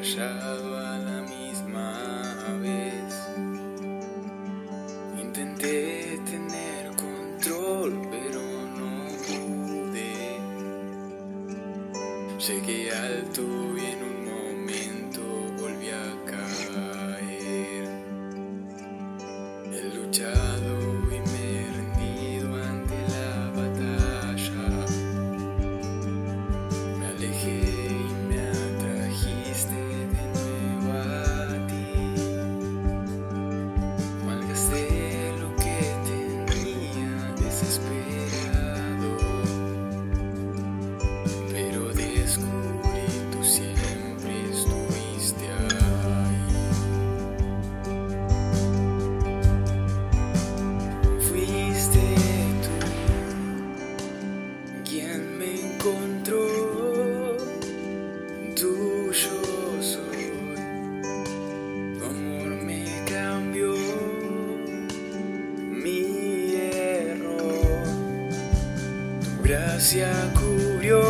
fallado a la misma vez. Intenté tener control, pero no pude. Llegué alto y en un momento volví a caer. He luchado y me he rendido ante la batalla. Me alejé y me atrajiste de nuevo a ti. Malgasté lo que tenía desesperado, pero descubrí tú siempre estuviste ahí. Fuiste tú quien me encontró. Tuyo soy, tu amor me cambió mi error, tu gracia cubrió,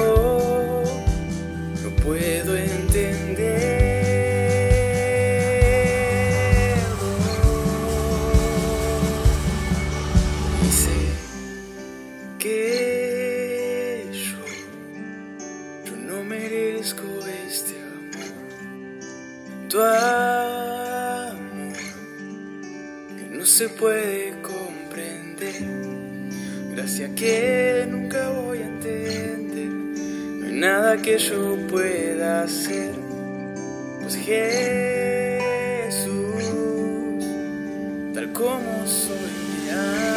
no puedo entenderlo. Y sé que yo no merezco este amor, tu amor que no se puede comprender, gracia que nunca voy a entender. No hay nada que yo pueda hacer, pues Jesús, tal como soy, me ama.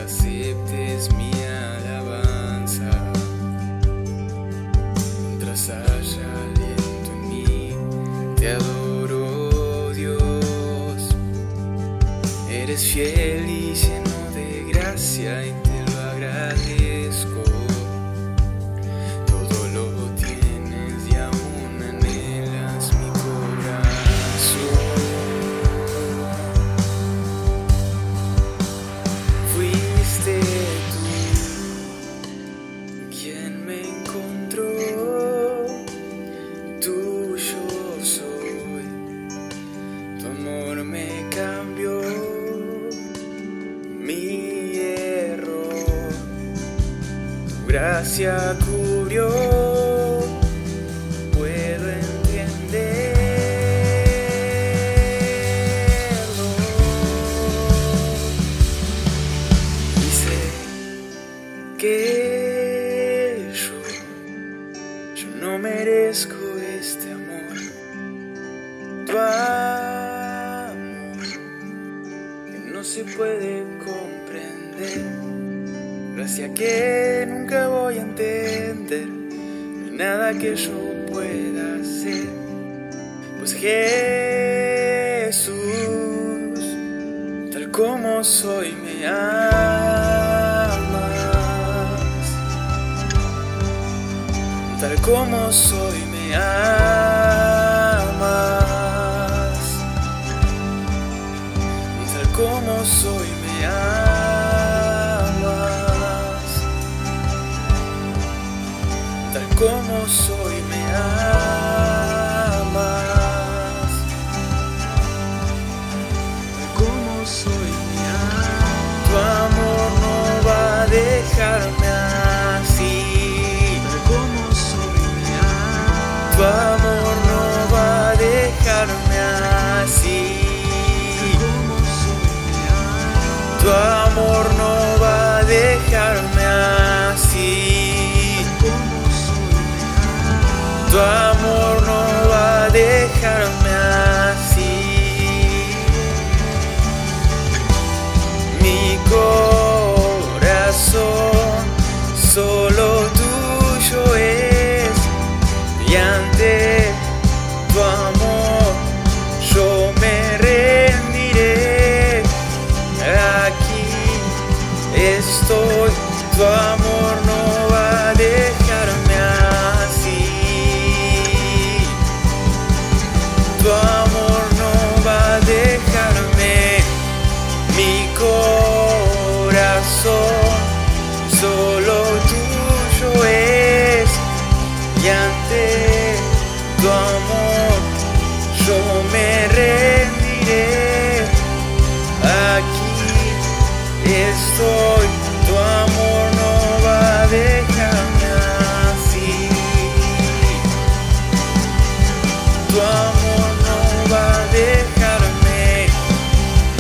Aceptes mi alabanza, mientras haya aliento en mí, te adoro, Dios. Eres fiel y lleno de gracia y te lo agradezco. Todo lo tienes y aún anhelas mi corazón. Fuiste tú quien me encontró, tuyo soy, tu amor me cambió mi error, tu gracia cubrió, puedo entenderlo. Y sé que yo no merezco este amor, tu amor que no se puede comprender, gracia que nunca voy a entender. No hay nada que yo pueda hacer, pues Jesús, tal como soy, me amas. Tal como soy, me amas. Tal como soy, me amas. Tal como soy, me amas. Tal como soy, me amas. Tu amor no va a dejarme así. Tu amor tu amor no va a dejarme. Mi corazón solo tuyo es, y ante tu amor yo me rendiré. Aquí estoy, tu amor no va a dejarme así. Tu amor no va a dejarme.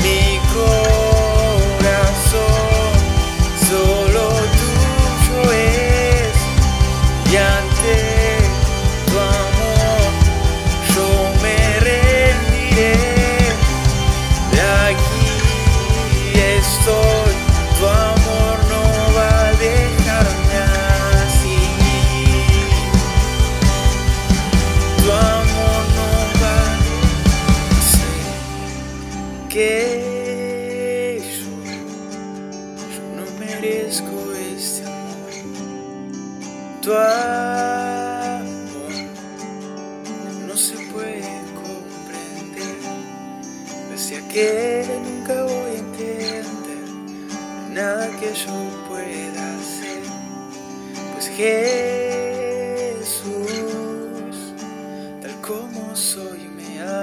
Mi corazón solo tuyo es, y ante tu amor yo me rendiré. De aquí estoy, tu amor no va a dejarme así. Tu amor no va a dejarme. Que yo no merezco este amor. Tu amor no se puede comprender. Pese a que nunca voy a entender nada que yo pueda hacer, pues Jesús, tal como soy, me amas.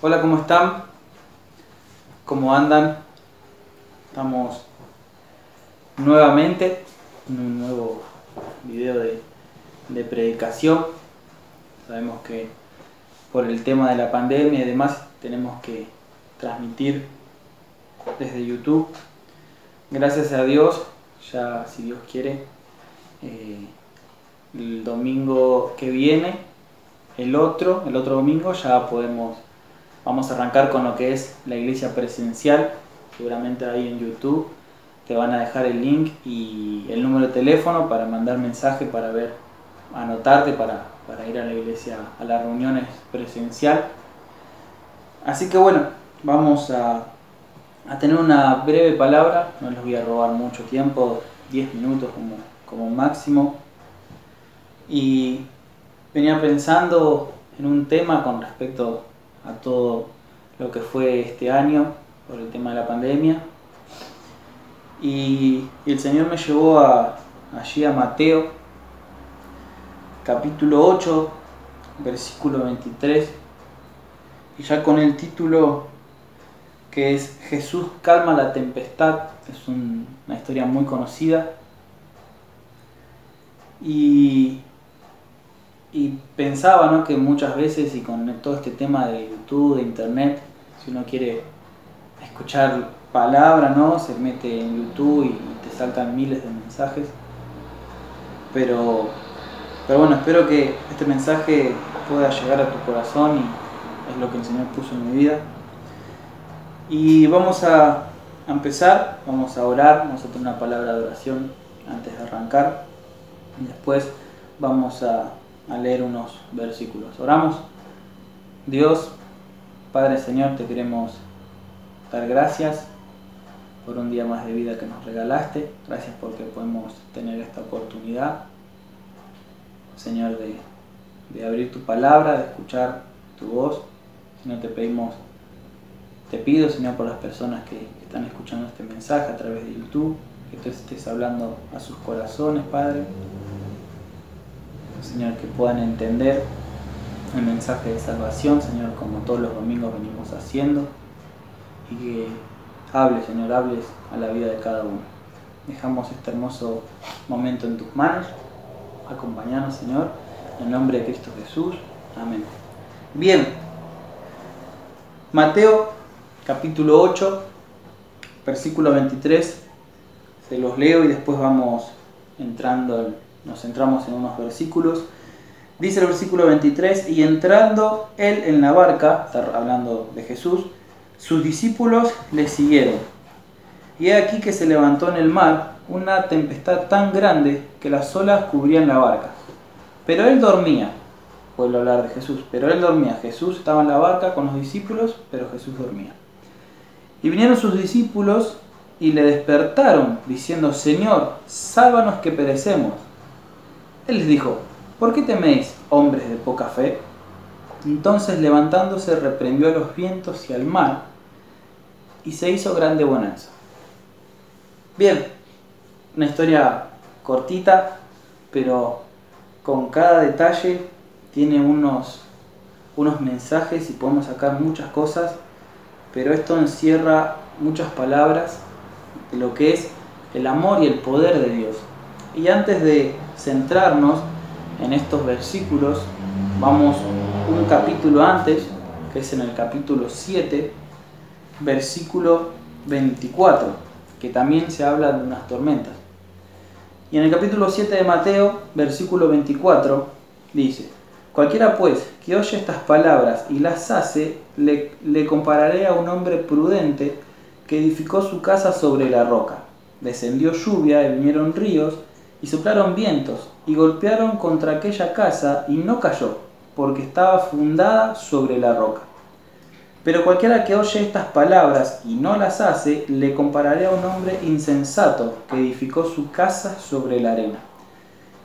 Hola, ¿cómo están? ¿Cómo andan? Estamos nuevamente en un nuevo video de predicación. Sabemos que por el tema de la pandemia y demás tenemos que transmitir desde YouTube. Gracias a Dios, ya si Dios quiere, el domingo que viene, el otro domingo ya vamos a arrancar con lo que es la iglesia presencial. Seguramente ahí en YouTube te van a dejar el link y el número de teléfono para mandar mensaje, para anotarte para ir a la iglesia, a las reuniones presencial. Así que bueno, vamos a tener una breve palabra, no les voy a robar mucho tiempo, 10 minutos como máximo. Y venía pensando en un tema con respecto a todo lo que fue este año por el tema de la pandemia, y el Señor me llevó allí a Mateo capítulo 8 versículo 23, y ya con el título que es Jesús calma la tempestad. Es una historia muy conocida, y pensaba, ¿no?, que muchas veces, y con todo este tema de YouTube, de internet, si uno quiere escuchar palabra, ¿no?, se mete en YouTube y te saltan miles de mensajes. Pero bueno, espero que este mensaje pueda llegar a tu corazón, y es lo que el Señor puso en mi vida. Y vamos a empezar, vamos a orar, vamos a tener una palabra de oración antes de arrancar, y después vamos a leer unos versículos. Oramos. Dios, Padre, Señor, te queremos dar gracias por un día más de vida que nos regalaste. Gracias porque podemos tener esta oportunidad, Señor, de abrir tu palabra, de escuchar tu voz. Señor, te pido, Señor, por las personas que están escuchando este mensaje a través de YouTube, que tú estés hablando a sus corazones, Padre. Señor, que puedan entender el mensaje de salvación, Señor, como todos los domingos venimos haciendo, y que hables, Señor, hables a la vida de cada uno. Dejamos este hermoso momento en tus manos. Acompáñanos, Señor, en el nombre de Cristo Jesús. Amén. Bien, Mateo capítulo 8, versículo 23, se los leo y después nos centramos en unos versículos. Dice el versículo 23: y entrando él en la barca, está hablando de Jesús, sus discípulos le siguieron. Y he aquí que se levantó en el mar una tempestad tan grande que las olas cubrían la barca. Pero él dormía. Vuelvo a hablar de Jesús. Pero él dormía. Jesús estaba en la barca con los discípulos, pero Jesús dormía. Y vinieron sus discípulos y le despertaron, diciendo: Señor, sálvanos que perecemos. Él les dijo: ¿por qué teméis, hombres de poca fe? Entonces, levantándose, reprendió a los vientos y al mar, y se hizo grande bonanza. Bien, una historia cortita, pero con cada detalle tiene unos mensajes y podemos sacar muchas cosas, pero esto encierra muchas palabras de lo que es el amor y el poder de Dios. Y antes de centrarnos en estos versículos, vamos un capítulo antes, que es en el capítulo 7, versículo 24, que también se habla de unas tormentas. Y en el capítulo 7 de Mateo, versículo 24, dice: cualquiera pues que oye estas palabras y las hace, le compararé a un hombre prudente que edificó su casa sobre la roca. Descendió lluvia y vinieron ríos y soplaron vientos y golpearon contra aquella casa y no cayó, porque estaba fundada sobre la roca. Pero cualquiera que oye estas palabras y no las hace, le compararé a un hombre insensato que edificó su casa sobre la arena.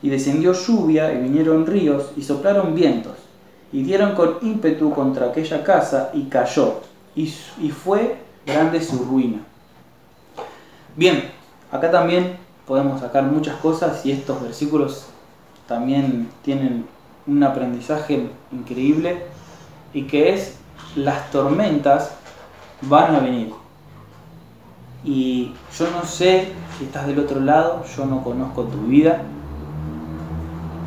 Y descendió lluvia y vinieron ríos y soplaron vientos y dieron con ímpetu contra aquella casa y cayó, y fue grande su ruina. Bien, acá también podemos sacar muchas cosas y estos versículos también tienen un aprendizaje increíble, y que es: las tormentas van a venir. Y yo no sé si estás del otro lado, yo no conozco tu vida,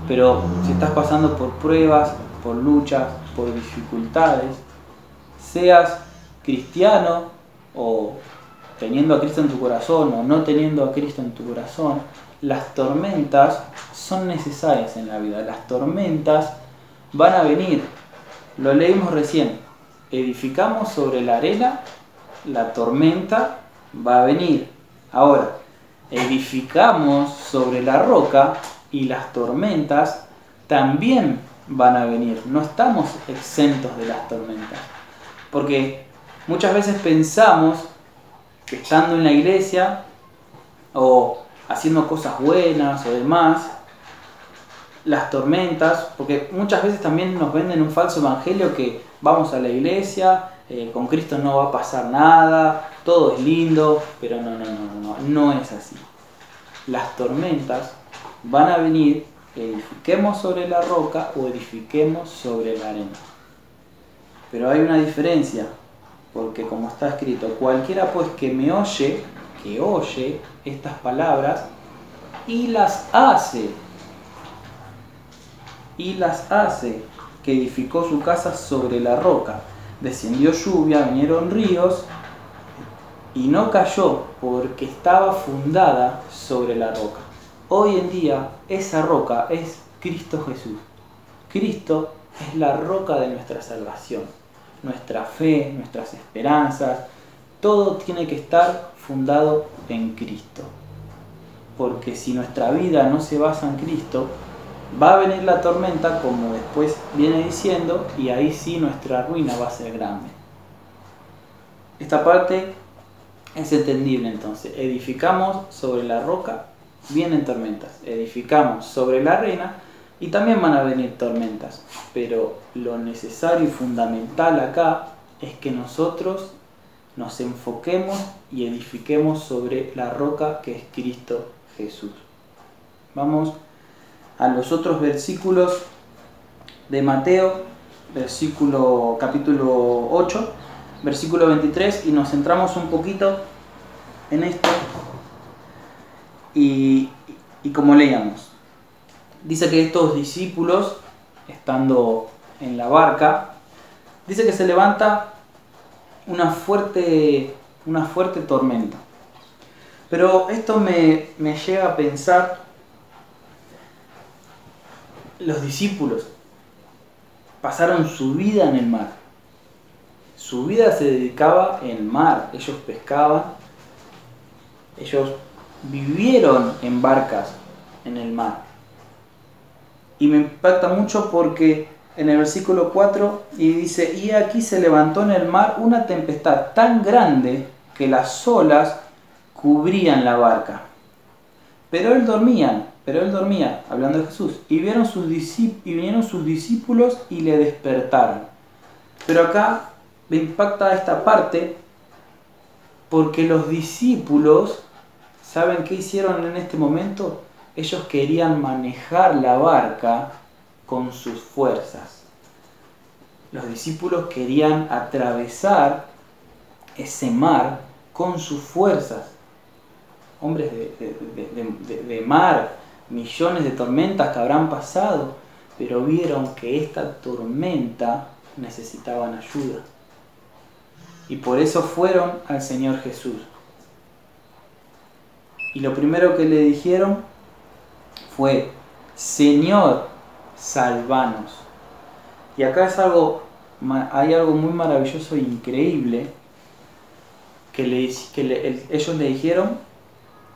pero si estás pasando por pruebas, por luchas, por dificultades, seas cristiano o teniendo a Cristo en tu corazón o no teniendo a Cristo en tu corazón, las tormentas son necesarias en la vida. Las tormentas van a venir. Lo leímos recién. Edificamos sobre la arena, la tormenta va a venir. Ahora, edificamos sobre la roca y las tormentas también van a venir. No estamos exentos de las tormentas. Porque muchas veces pensamos que estando en la iglesia o haciendo cosas buenas o demás, las tormentas, porque muchas veces también nos venden un falso evangelio que vamos a la iglesia, con Cristo no va a pasar nada, todo es lindo, pero no es así. Las tormentas van a venir, edifiquemos sobre la roca o edifiquemos sobre la arena. Pero hay una diferencia, porque como está escrito: cualquiera pues que me oye, que oye estas palabras y las hace, que edificó su casa sobre la roca. Descendió lluvia, vinieron ríos y no cayó, porque estaba fundada sobre la roca. Hoy en día esa roca es Cristo Jesús. Cristo es la roca de nuestra salvación, nuestra fe, nuestras esperanzas. Todo tiene que estar fundado en Cristo, porque si nuestra vida no se basa en Cristo, va a venir la tormenta, como después viene diciendo, y ahí sí nuestra ruina va a ser grande. Esta parte es entendible entonces. Edificamos sobre la roca, vienen tormentas. Edificamos sobre la arena y también van a venir tormentas. Pero lo necesario y fundamental acá es que nosotros nos enfoquemos y edifiquemos sobre la roca que es Cristo Jesús. Vamos a los otros versículos de Mateo, capítulo 8, versículo 23, y nos centramos un poquito en esto. Y como leíamos, dice que estos discípulos, estando en la barca, dice que se levanta una fuerte tormenta. Pero esto me llega a pensar: los discípulos pasaron su vida en el mar. Su vida se dedicaba en el mar. Ellos pescaban, ellos vivieron en barcas en el mar. Y me impacta mucho porque en el versículo 4 y dice, y aquí se levantó en el mar una tempestad tan grande que las olas cubrían la barca. Pero él dormía, hablando de Jesús, y vinieron sus discípulos y le despertaron. Pero acá me impacta esta parte porque los discípulos, ¿saben qué hicieron en este momento? Ellos querían manejar la barca con sus fuerzas. Los discípulos querían atravesar ese mar con sus fuerzas. Hombres de mar, millones de tormentas que habrán pasado, pero vieron que esta tormenta necesitaban ayuda. Y por eso fueron al Señor Jesús. Y lo primero que le dijeron fue, Señor, salvanos. Y acá hay algo muy maravilloso e increíble que ellos le dijeron,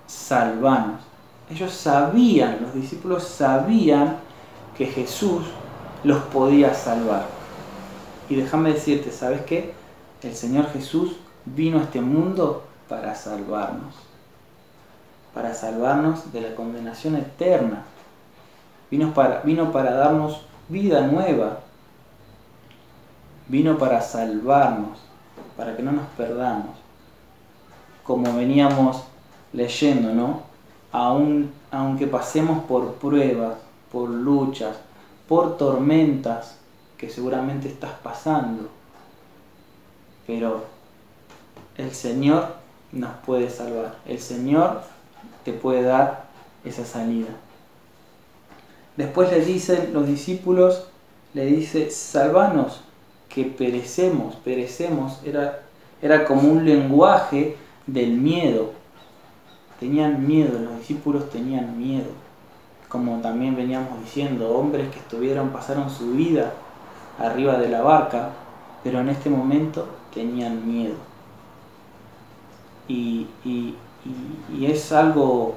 salvanos. Ellos sabían, los discípulos sabían que Jesús los podía salvar. Y déjame decirte, ¿sabes qué? El Señor Jesús vino a este mundo para salvarnos de la condenación eterna. Vino para darnos vida nueva. Vino para salvarnos, para que no nos perdamos. Como veníamos leyendo, ¿no? Aunque pasemos por pruebas, por luchas, por tormentas que seguramente estás pasando, pero el Señor nos puede salvar. El Señor te puede dar esa salida. Después le dicen los discípulos, le dice, salvanos, que perecemos. Era como un lenguaje del miedo. Tenían miedo, los discípulos tenían miedo. Como también veníamos diciendo, hombres que pasaron su vida arriba de la barca, pero en este momento tenían miedo. Y es algo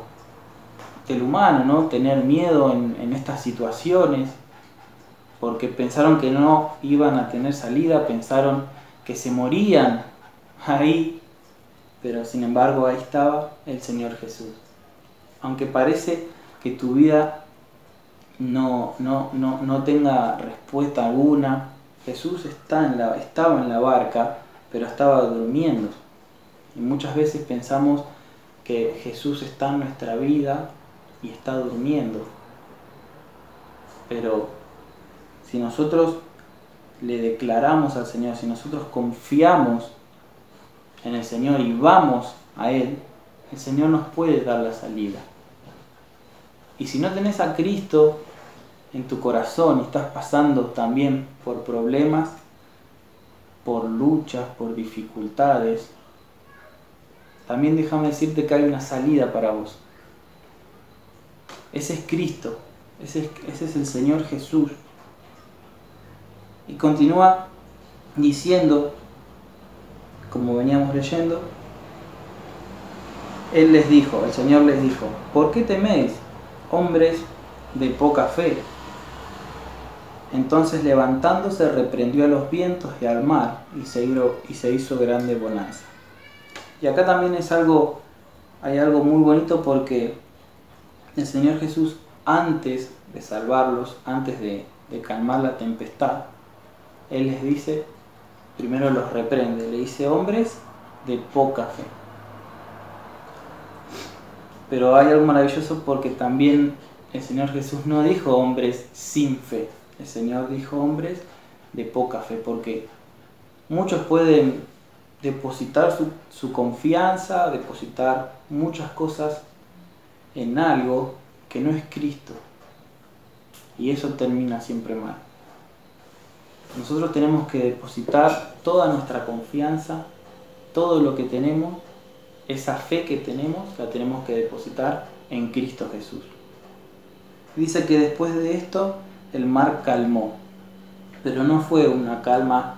del humano, ¿no? Tener miedo en estas situaciones, porque pensaron que no iban a tener salida, pensaron que se morían ahí, pero sin embargo ahí estaba el Señor Jesús. Aunque parece que tu vida no tenga respuesta alguna, Jesús estaba en la barca, pero estaba durmiendo. Y muchas veces pensamos que Jesús está en nuestra vida y está durmiendo. Pero si nosotros le declaramos al Señor, si nosotros confiamos en el Señor y vamos a Él, el Señor nos puede dar la salida. Y si no tenés a Cristo en tu corazón y estás pasando también por problemas, por luchas, por dificultades, también déjame decirte que hay una salida para vos. Ese es Cristo, ese es el Señor Jesús. Y continúa diciendo, como veníamos leyendo, el Señor les dijo, ¿por qué teméis, hombres de poca fe? Entonces levantándose reprendió a los vientos y al mar y se hizo grande bonanza. Y acá también hay algo muy bonito porque el Señor Jesús, antes de salvarlos, antes de calmar la tempestad, Él les dice, primero los reprende, le dice hombres de poca fe. Pero hay algo maravilloso porque también el Señor Jesús no dijo hombres sin fe, el Señor dijo hombres de poca fe, porque muchos pueden depositar su confianza, depositar muchas cosas en algo que no es Cristo, y eso termina siempre mal. Nosotros tenemos que depositar toda nuestra confianza, todo lo que tenemos, esa fe que tenemos, la tenemos que depositar en Cristo Jesús. Dice que después de esto el mar calmó, pero no fue una calma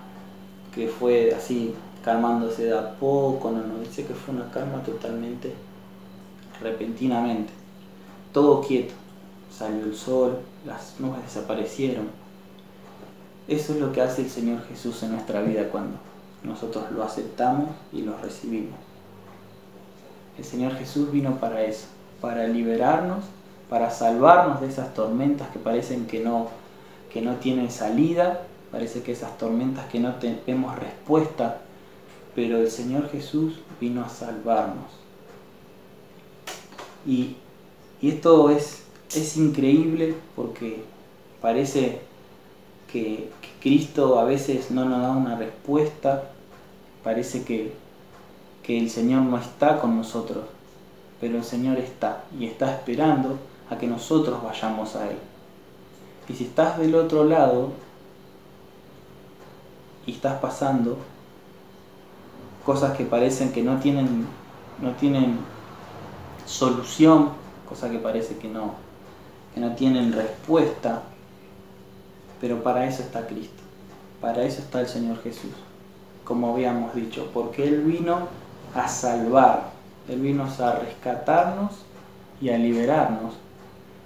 que fue así calmándose de a poco, no, dice que fue una calma totalmente repentinamente. Todo quieto. Salió el sol, las nubes desaparecieron. Eso es lo que hace el Señor Jesús en nuestra vida cuando nosotros lo aceptamos y lo recibimos. El Señor Jesús vino para eso, para liberarnos, para salvarnos de esas tormentas que parecen que no tienen salida, parece que esas tormentas que no tenemos respuesta, pero el Señor Jesús vino a salvarnos. Y esto es increíble porque parece que Cristo a veces no nos da una respuesta, parece que el Señor no está con nosotros, pero el Señor está y está esperando a que nosotros vayamos a Él. Y si estás del otro lado y estás pasando cosas que parecen que no tienen solución, cosas que parece que no tienen respuesta, pero para eso está Cristo, para eso está el Señor Jesús, como habíamos dicho, porque Él vino a salvar, Él vino a rescatarnos y a liberarnos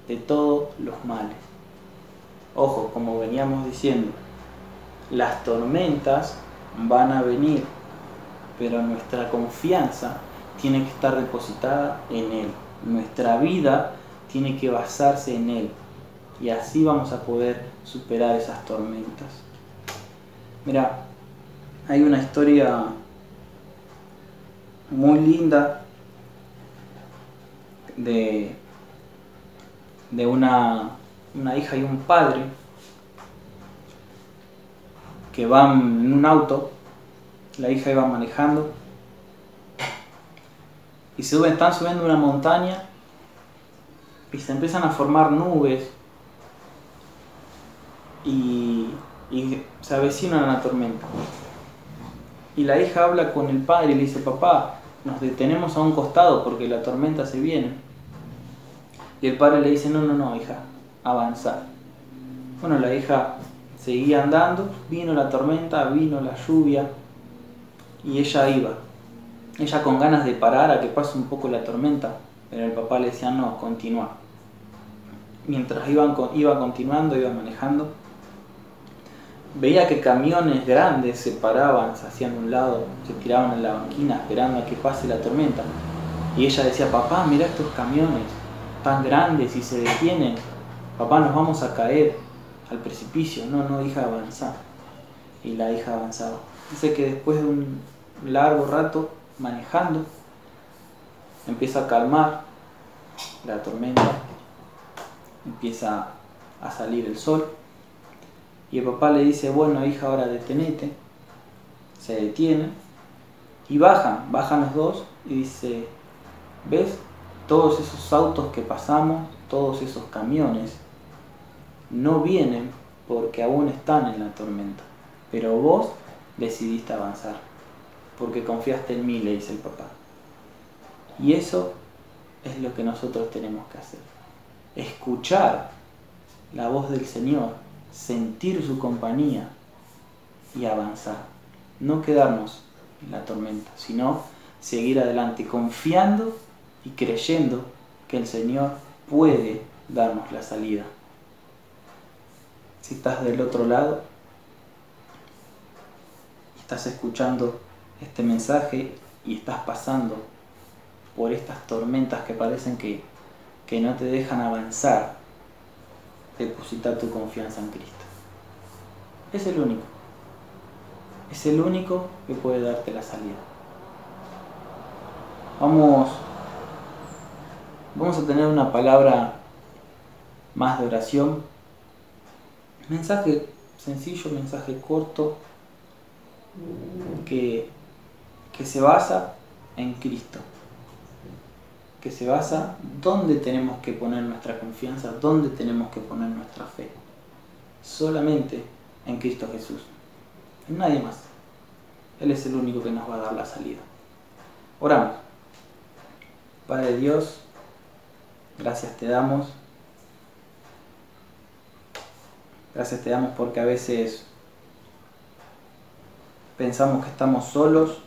de todos los males. Ojo, como veníamos diciendo, las tormentas van a venir, pero nuestra confianza tiene que estar depositada en Él. Nuestra vida tiene que basarse en Él. Y así vamos a poder superar esas tormentas. Mira, hay una historia muy linda de una hija y un padre que van en un auto. La hija iba manejando y están subiendo una montaña y se empiezan a formar nubes y se avecina una tormenta. Y la hija habla con el padre y le dice: papá, nos detenemos a un costado porque la tormenta se viene. Y el padre le dice: no, hija, avanzar. Bueno, la hija seguía andando, vino la tormenta, vino la lluvia y ella iba. Ella con ganas de parar a que pase un poco la tormenta, pero el papá le decía: no, continúa. Mientras iba continuando, iba manejando, veía que camiones grandes se paraban, se hacían un lado, se tiraban en la banquina esperando a que pase la tormenta. Y ella decía: papá, mira estos camiones tan grandes y se detienen. Papá, nos vamos a caer al precipicio. No, hija, avanza. Y la hija avanzaba. Dice que después de un largo rato manejando, empieza a calmar la tormenta, empieza a salir el sol. Y el papá le dice: bueno, hija, ahora detenete. Se detiene y bajan los dos y dice: ¿ves? Todos esos autos que pasamos, todos esos camiones, no vienen porque aún están en la tormenta. Pero vos decidiste avanzar, porque confiaste en mí, le dice el papá. Y eso es lo que nosotros tenemos que hacer. Escuchar la voz del Señor, sentir su compañía y avanzar. No quedarnos en la tormenta, sino seguir adelante confiando y creyendo que el Señor puede darnos la salida. Si estás del otro lado y estás escuchando este mensaje y estás pasando por estas tormentas que parecen que no te dejan avanzar, deposita tu confianza en Cristo. Es el único. Es el único que puede darte la salida. Vamos a tener una palabra más de oración. Mensaje sencillo, mensaje corto, que se basa en Cristo. Que se basa dónde tenemos que poner nuestra confianza, dónde tenemos que poner nuestra fe. Solamente en Cristo Jesús. En nadie más. Él es el único que nos va a dar la salida. Oramos. Padre Dios, gracias te damos. Gracias te damos porque a veces pensamos que estamos solos.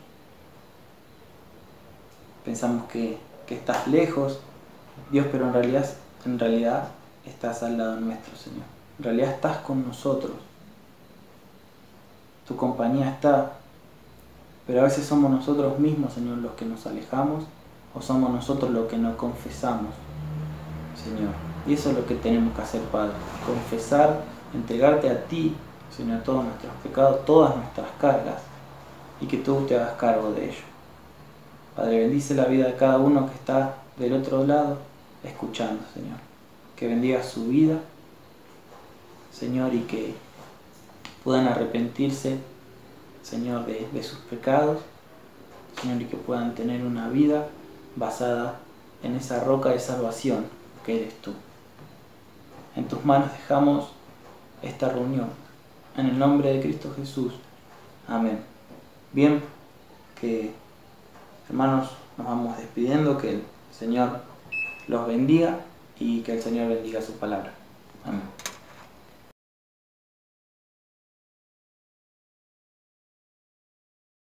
Pensamos que que estás lejos, Dios, pero en realidad estás al lado nuestro, Señor. En realidad estás con nosotros. Tu compañía está, pero a veces somos nosotros mismos, Señor, los que nos alejamos, o somos nosotros los que nos confesamos, Señor. Y eso es lo que tenemos que hacer, Padre. Confesar, entregarte a ti, Señor, todos nuestros pecados, todas nuestras cargas, y que tú te hagas cargo de ello. Padre, bendice la vida de cada uno que está del otro lado, escuchando, Señor. Que bendiga su vida, Señor, y que puedan arrepentirse, Señor, de sus pecados, Señor, y que puedan tener una vida basada en esa roca de salvación que eres tú. En tus manos dejamos esta reunión. En el nombre de Cristo Jesús. Amén. Bien, que hermanos, nos vamos despidiendo, que el Señor los bendiga y que el Señor bendiga su palabra. Amén.